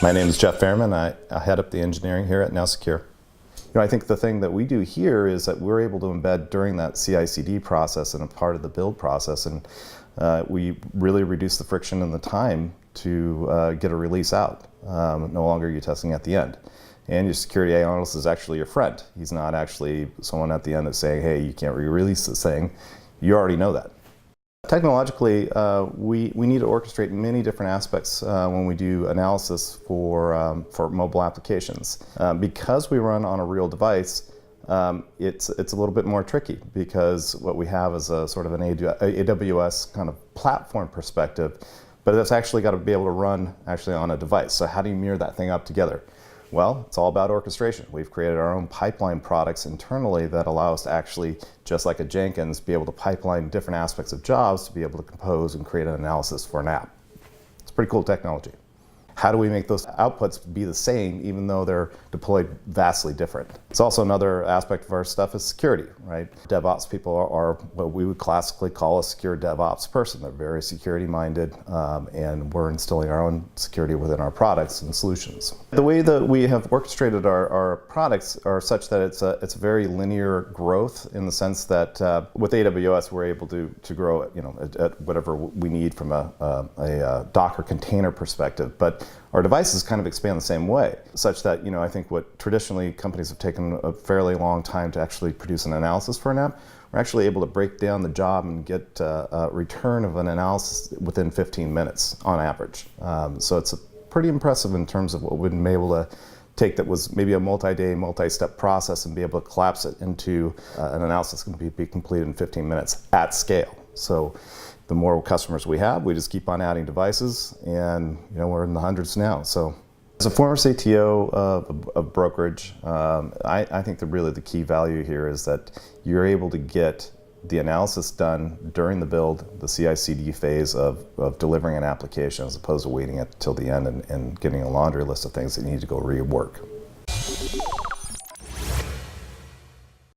My name is Jeff Fairman. I head up the engineering here at NowSecure. I think the thing that we do here is that we're able to embed during that CI/CD process and a part of the build process, and we really reduce the friction and the time to get a release out. No longer are you testing at the end. And your security analyst is actually your friend. He's not actually someone at the end that's saying, hey, you can't re-release this thing. You already know that. Technologically, we need to orchestrate many different aspects when we do analysis for mobile applications. Because we run on a real device, it's a little bit more tricky because what we have is a sort of an AWS kind of platform perspective, but it's actually got to be able to run actually on a device. So how do you mirror that thing up together? Well, it's all about orchestration. We've created our own pipeline products internally that allow us to actually, just like a Jenkins, be able to pipeline different aspects of jobs to be able to compose and create an analysis for an app. It's pretty cool technology. How do we make those outputs be the same even though they're deployed vastly different? It's also another aspect of our stuff is security, right? DevOps people are what we would classically call a secure DevOps person. They're very security minded, and we're instilling our own security within our products and solutions. The way that we have orchestrated our products are such that it's a very linear growth in the sense that with AWS we're able to grow at whatever we need from a Docker container perspective, but our devices kind of expand the same way, such that I think what traditionally companies have taken a fairly long time to actually produce an analysis for an app, we're actually able to break down the job and get a return of an analysis within 15 minutes on average. So it's pretty impressive in terms of what we've been able to take that was maybe a multi-day, multi-step process and be able to collapse it into an analysis that can be completed in 15 minutes at scale. So the more customers we have, we just keep on adding devices, and we're in the hundreds now. So as a former CTO of brokerage, I think that really the key value here is that you're able to get the analysis done during the build, the CI/CD phase of delivering an application, as opposed to waiting until the end and getting a laundry list of things that you need to go rework.